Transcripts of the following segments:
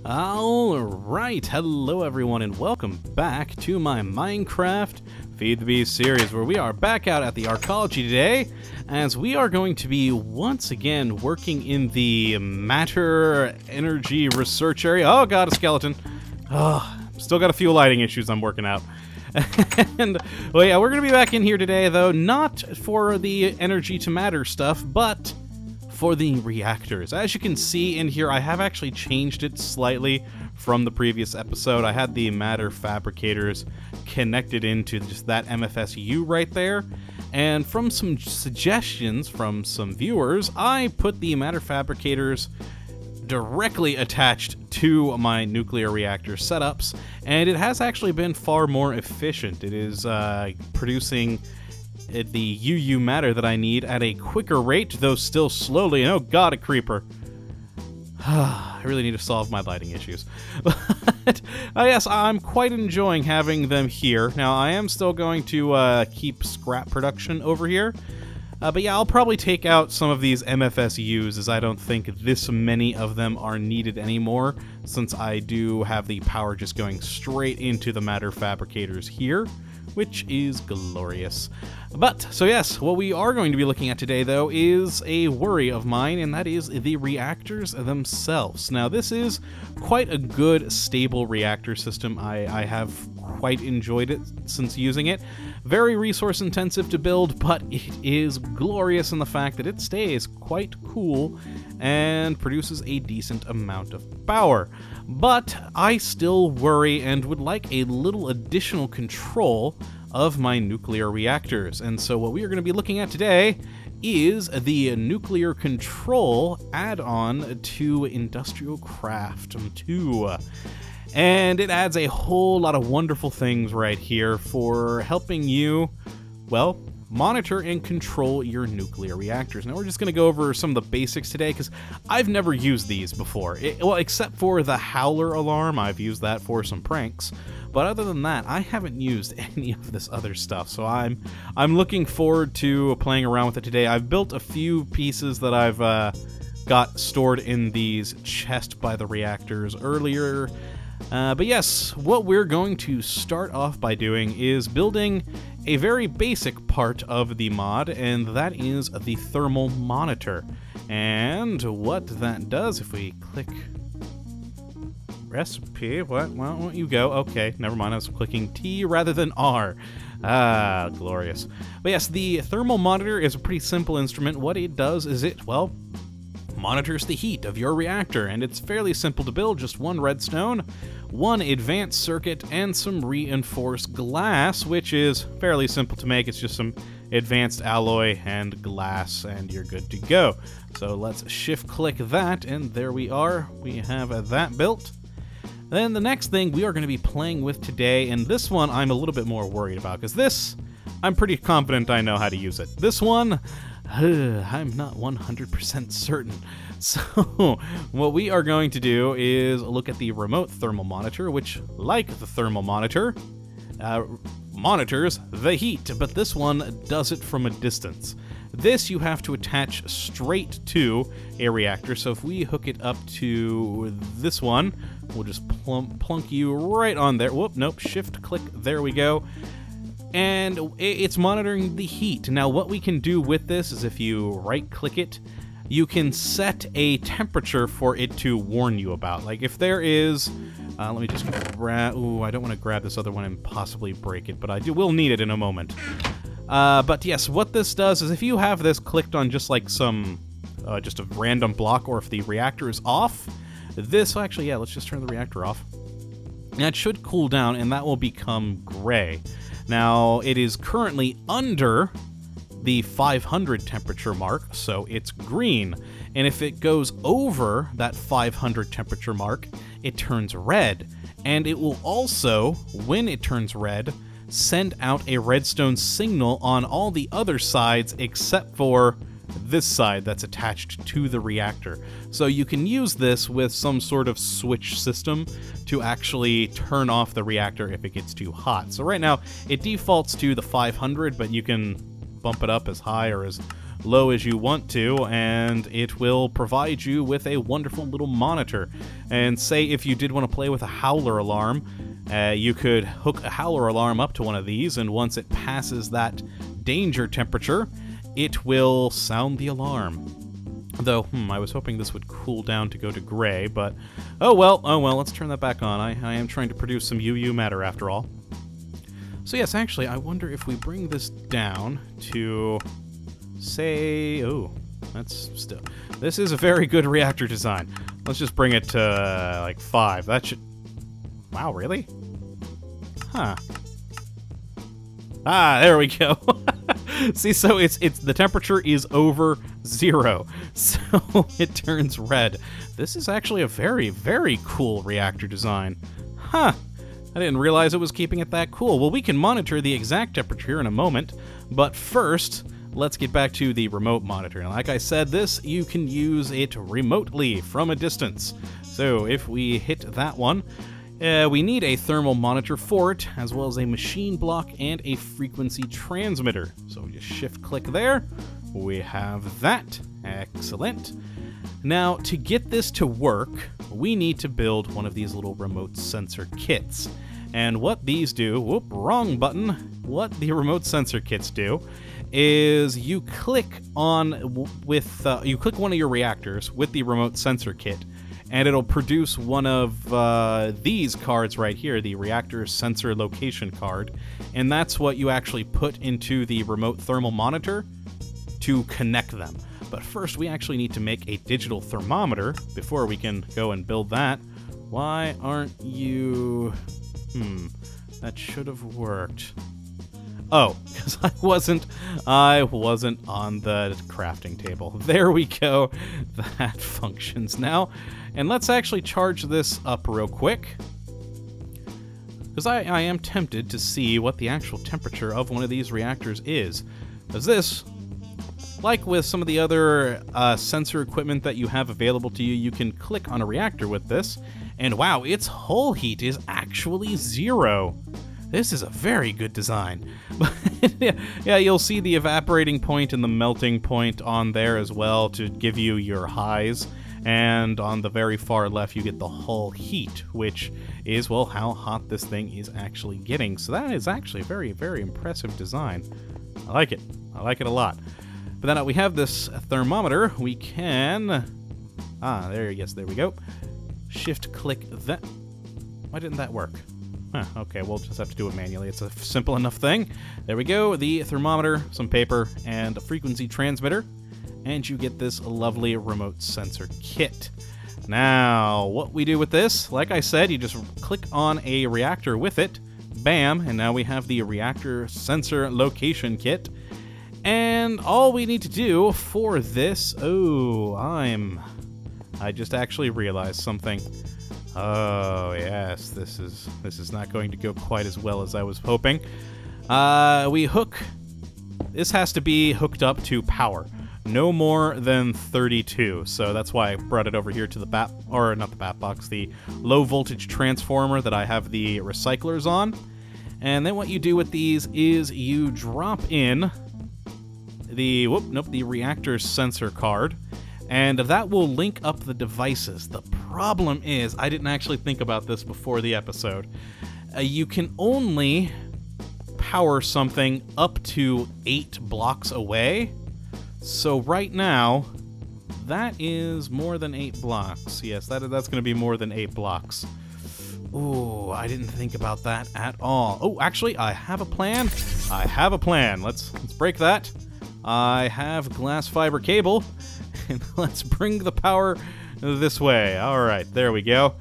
Alright, hello everyone and welcome back to my Minecraft Feed the Beast series, where we are back out at the Arcology today, as we are going to be once again working in the matter energy research area. Oh god, a skeleton. Oh, still got a few lighting issues I'm working out. And, well yeah, we're going to be back in here today, though, not for the energy to matter stuff, but for the reactors. As you can see in here, I have actually changed it slightly from the previous episode. I had the matter fabricators connected into just that MFSU right there, and from some suggestions from some viewers, I put the matter fabricators directly attached to my nuclear reactor setups, and it has actually been far more efficient. It is producing the UU matter that I need at a quicker rate, though still slowly. And oh god, a creeper. I really need to solve my lighting issues. But yes, I'm quite enjoying having them here. Now, I am still going to keep scrap production over here. But yeah, I'll probably take out some of these MFSUs, as I don't think this many of them are needed anymore, since I do have the power just going straight into the matter fabricators here, which is glorious. But, so yes, what we are going to be looking at today, though, is a worry of mine, and that is the reactors themselves. Now, this is quite a good, stable reactor system. I have quite enjoyed it since using it. Very resource-intensive to build, but it is glorious in the fact that it stays quite cool and produces a decent amount of power. But I still worry and would like a little additional control of my nuclear reactors. And so what we are going to be looking at today is the nuclear control add-on to Industrial Craft 2. And it adds a whole lot of wonderful things right here for helping you, well, monitor and control your nuclear reactors. Now we're just going to go over some of the basics today, because I've never used these before. Well, except for the howler alarm, I've used that for some pranks. But other than that, I haven't used any of this other stuff, so I'm looking forward to playing around with it today. I've built a few pieces that I've got stored in these chests by the reactors earlier. But yes, what we're going to start off by doing is building a very basic part of the mod, and that is the thermal monitor. And what that does, if we click recipe, well, won't you go? Okay, never mind, I was clicking T rather than R. Ah, glorious. But yes, the thermal monitor is a pretty simple instrument. What it does is it, well, monitors the heat of your reactor, and it's fairly simple to build. Just one redstone, one advanced circuit, and some reinforced glass, which is fairly simple to make. It's just some advanced alloy and glass, and you're good to go. So let's shift click that, and there we are. We have that built. Then the next thing we are going to be playing with today, and this one I'm a little bit more worried about, because this, I'm pretty confident I know how to use it. This one, I'm not 100% certain. So what we are going to do is look at the remote thermal monitor, which, like the thermal monitor, monitors the heat, but this one does it from a distance. This you have to attach straight to a reactor, so if we hook it up to this one, we'll just plunk you right on there. Whoop, nope, shift click, there we go. And it's monitoring the heat. Now what we can do with this is, if you right click it, you can set a temperature for it to warn you about. Like if there is, let me just grab, ooh, I don't want to grab this other one and possibly break it, but will need it in a moment. But yes, what this does is, if you have this clicked on just like some, just a random block, or if the reactor is off, this, actually, yeah, let's just turn the reactor off. That should cool down, and that will become gray. Now, it is currently under the 500 temperature mark, so it's green. And if it goes over that 500 temperature mark, it turns red. And it will also, when it turns red, send out a redstone signal on all the other sides except for this side that's attached to the reactor. So you can use this with some sort of switch system to actually turn off the reactor if it gets too hot. So right now it defaults to the 500, but you can bump it up as high or as low as you want to, and it will provide you with a wonderful little monitor. And say if you did want to play with a howler alarm, you could hook a howler alarm up to one of these, and once it passes that danger temperature, it will sound the alarm. Though, I was hoping this would cool down to go to gray, but oh well, let's turn that back on. I am trying to produce some UU matter after all. So yes, actually, I wonder if we bring this down to, say, that's still, this is a very good reactor design. Let's just bring it to, like, 5. That should, wow, really? Huh. Ah, there we go. See, so it's the temperature is over 0, so it turns red. This is actually a very, very cool reactor design. Huh. I didn't realize it was keeping it that cool. Well, we can monitor the exact temperature in a moment, but first, let's get back to the remote monitor. And like I said, this, you can use it remotely from a distance. So if we hit that one, we need a thermal monitor for it, as well as a machine block and a frequency transmitter. So we just shift-click there. We have that. Excellent. Now, to get this to work, we need to build one of these little remote sensor kits. And what these do, whoop, wrong button. What the remote sensor kits do is you click on you click one of your reactors with the remote sensor kit, and it'll produce one of these cards right here, the reactor sensor location card, and that's what you actually put into the remote thermal monitor to connect them. But first, we actually need to make a digital thermometer before we can go and build that. Why aren't you... that should have worked. Oh, because I wasn't on the crafting table. There we go. That functions now. And let's actually charge this up real quick, because I am tempted to see what the actual temperature of one of these reactors is. Because this, like with some of the other sensor equipment that you have available to you, you can click on a reactor with this, and wow, its hull heat is actually 0. This is a very good design. Yeah, you'll see the evaporating point and the melting point on there as well to give you your highs. And on the very far left, you get the hull heat, which is, well, how hot this thing is actually getting. So that is actually a very, very impressive design. I like it. I like it a lot. But then we have this thermometer. We can... yes, there we go. Shift-click that. Why didn't that work? Okay, we'll just have to do it manually. It's a simple enough thing. There we go. The thermometer, some paper, and a frequency transmitter. And you get this lovely remote sensor kit. Now, what we do with this, like I said, you just click on a reactor with it. Bam, and now we have the reactor sensor location kit. And all we need to do for this... I just actually realized something. Oh, yes, this is not going to go quite as well as I was hoping. This has to be hooked up to power. No more than 32, so that's why I brought it over here to the the low voltage transformer that I have the recyclers on. And then what you do with these is you drop in the reactor sensor card, and that will link up the devices. The problem is, I didn't actually think about this before the episode. You can only power something up to 8 blocks away. So right now, that is more than 8 blocks. Yes, that's going to be more than 8 blocks. Ooh, I didn't think about that at all. Oh, actually, I have a plan. Let's break that. I have glass fiber cable, and let's bring the power this way. All right, there we go.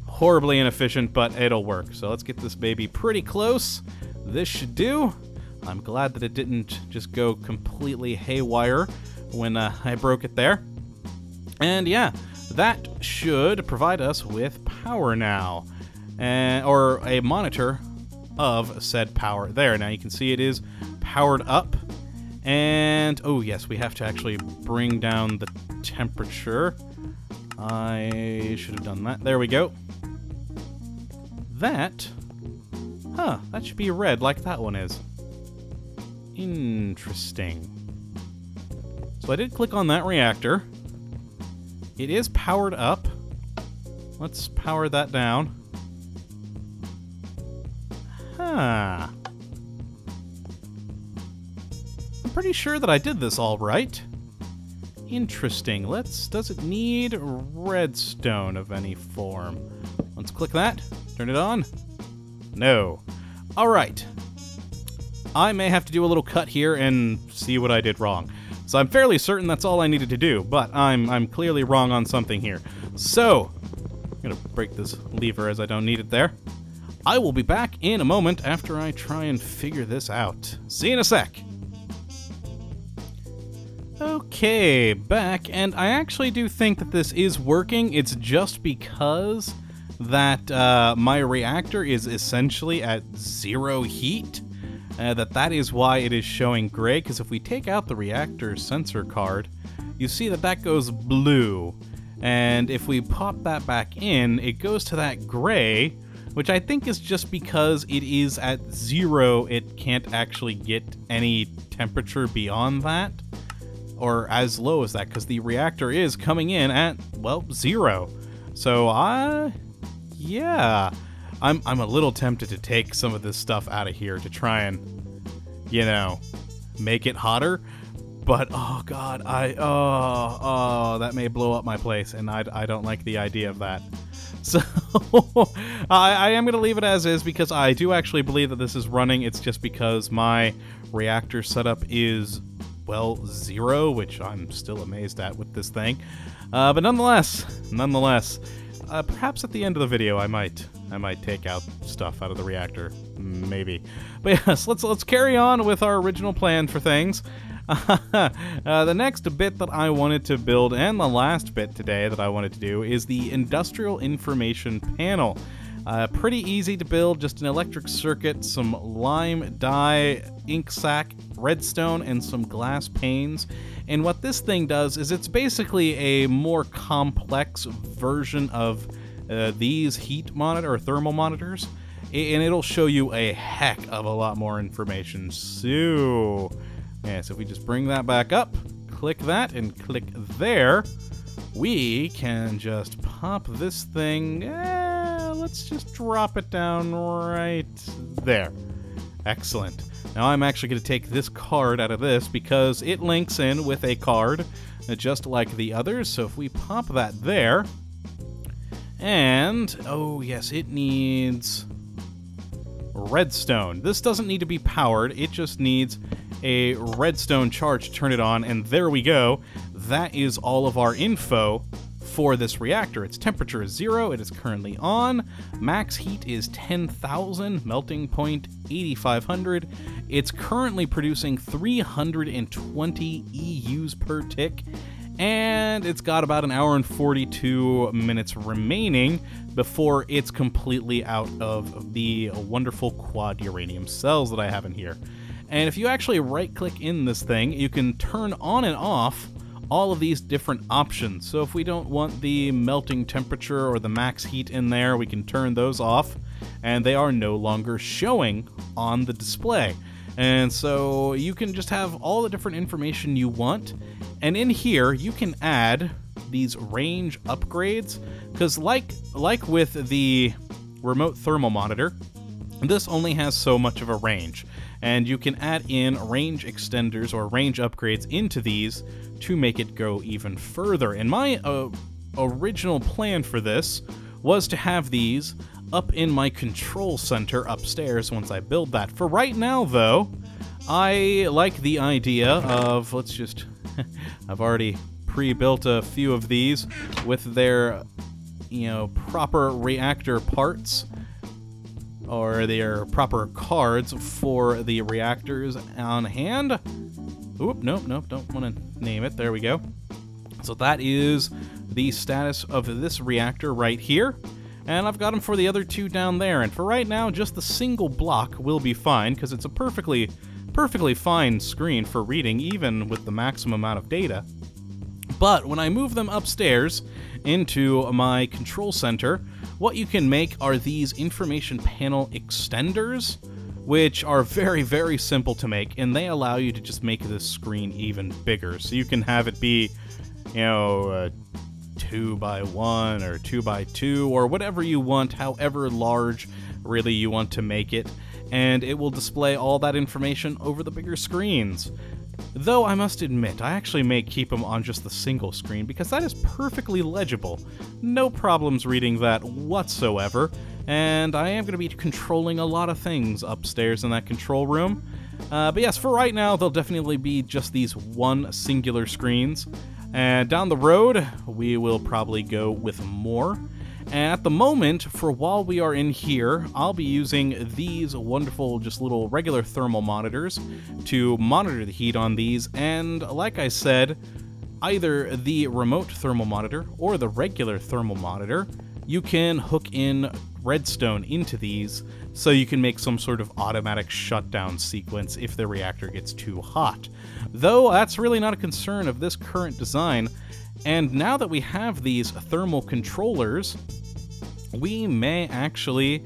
Horribly inefficient, but it'll work. So let's get this baby pretty close. This should do. I'm glad that it didn't just go completely haywire when I broke it there. And yeah, that should provide us with power now. Or a monitor of said power. There, now you can see it is powered up. And, oh yes, we have to actually bring down the temperature. I should have done that. There we go. That should be red like that one is. Interesting. So I did click on that reactor. It is powered up. Let's power that down. Huh. I'm pretty sure that I did this all right. Interesting. Does it need redstone of any form? Let's click that. Turn it on. No. All right. I may have to do a little cut here and see what I did wrong. So I'm fairly certain that's all I needed to do, but I'm clearly wrong on something here. So, I'm gonna break this lever as I don't need it there. I will be back in a moment after I try and figure this out. See you in a sec. Okay, back, and I actually do think that this is working. It's just because that my reactor is essentially at 0 heat. That is why it is showing gray, because if we take out the reactor sensor card, you see that goes blue. And if we pop that back in, it goes to that gray, which I think is just because it is at 0, it can't actually get any temperature beyond that, or as low as that, because the reactor is coming in at, well, 0. So, yeah. I'm a little tempted to take some of this stuff out of here to try and, you know, make it hotter. But, oh god, that may blow up my place, and I don't like the idea of that. So, I am going to leave it as is, because I do actually believe that this is running. It's just because my reactor setup is, well, 0, which I'm still amazed at with this thing. But nonetheless, perhaps at the end of the video I might take out stuff out of the reactor, maybe. But yes, let's carry on with our original plan for things. The next bit that I wanted to build, and the last bit today that I wanted to do, is the Industrial Information Panel. Pretty easy to build, just an electric circuit, some lime dye, ink sac, redstone, and some glass panes. And what this thing does is it's basically a more complex version of these heat monitor or thermal monitors, and it'll show you a heck of a lot more information. So, yes, if we just bring that back up, click that, and click there, we can just pop this thing. Let's just drop it down right there. Excellent. Now I'm actually going to take this card out of this because it links in with a card just like the others. So if we pop that there, and, oh yes, it needs redstone. This doesn't need to be powered, it just needs a redstone charge to turn it on, and there we go. That is all of our info for this reactor. Its temperature is 0, it is currently on, max heat is 10,000, melting point 8,500, it's currently producing 320 EUs per tick, and it's got about an hour and 42 minutes remaining before it's completely out of the wonderful quad uranium cells that I have in here. And if you actually right-click in this thing, you can turn on and off all of these different options. So if we don't want the melting temperature or the max heat in there, we can turn those off, and they are no longer showing on the display. And so you can just have all the different information you want, and in here you can add these range upgrades, because like with the remote thermal monitor, this only has so much of a range, and you can add in range extenders or range upgrades into these to make it go even further. And my original plan for this was to have these up in my control center upstairs once I build that. For right now, though, I like the idea of, let's just, I've already pre-built a few of these with their, you know, proper reactor parts, or their proper cards for the reactors on hand. Oop, nope, don't want to name it. There we go. So that is the status of this reactor right here. And I've got them for the other two down there. And for right now, just the single block will be fine, because it's a perfectly fine screen for reading, even with the maximum amount of data. But when I move them upstairs into my control center, what you can make are these information panel extenders, which are very, very simple to make, and they allow you to just make this screen even bigger. So you can have it be, 2x1 or 2x2 or whatever you want, however large really you want to make it, and it will display all that information over the bigger screens. Though I must admit, I actually may keep them on just the single screen because that is perfectly legible. No problems reading that whatsoever, and I am going to be controlling a lot of things upstairs in that control room. But yes, for right now, they'll definitely be just these one singular screens. And down the road, we will probably go with more. And at the moment, for while we are in here, I'll be using these wonderful, just little regular thermal monitors to monitor the heat on these. And like I said, either the remote thermal monitor or the regular thermal monitor, you can hook in redstone into these so you can make some sort of automatic shutdown sequence if the reactor gets too hot. Though that's really not a concern of this current design, and now that we have these thermal controllers, we may actually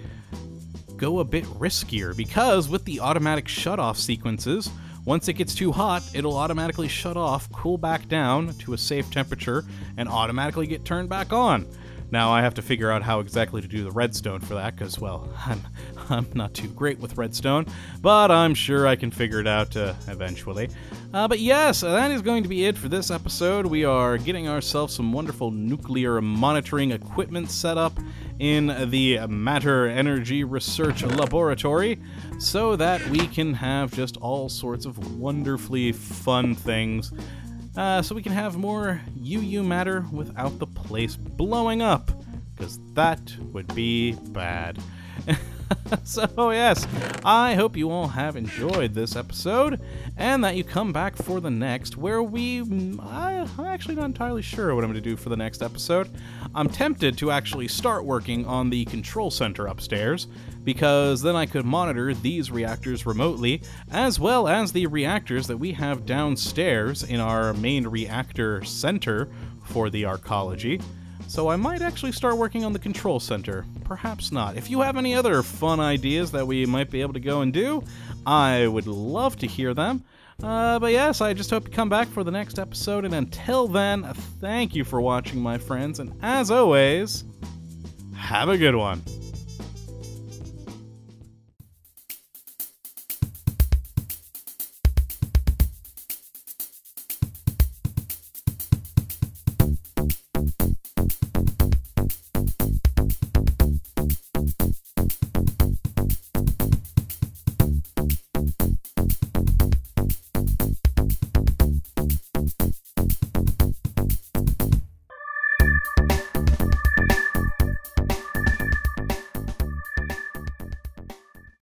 go a bit riskier, because with the automatic shut-off sequences, once it gets too hot, it'll automatically shut off, cool back down to a safe temperature, and automatically get turned back on. Now, I have to figure out how exactly to do the redstone for that, because, well, I'm not too great with redstone, but I'm sure I can figure it out eventually. But yes, that is going to be it for this episode. We are getting ourselves some wonderful nuclear monitoring equipment set up in the Matter Energy Research Laboratory so that we can have just all sorts of wonderfully fun things. So we can have more UU matter without the place blowing up, because that would be bad. So yes, I hope you all have enjoyed this episode, and that you come back for the next, where I'm actually not entirely sure what I'm going to do for the next episode. I'm tempted to actually start working on the control center upstairs, because then I could monitor these reactors remotely, as well as the reactors that we have downstairs in our main reactor center for the arcology. So I might actually start working on the control center. Perhaps not. If you have any other fun ideas that we might be able to go and do, I would love to hear them. But yes, I just hope you come back for the next episode, and until then, thank you for watching, my friends, and as always, have a good one.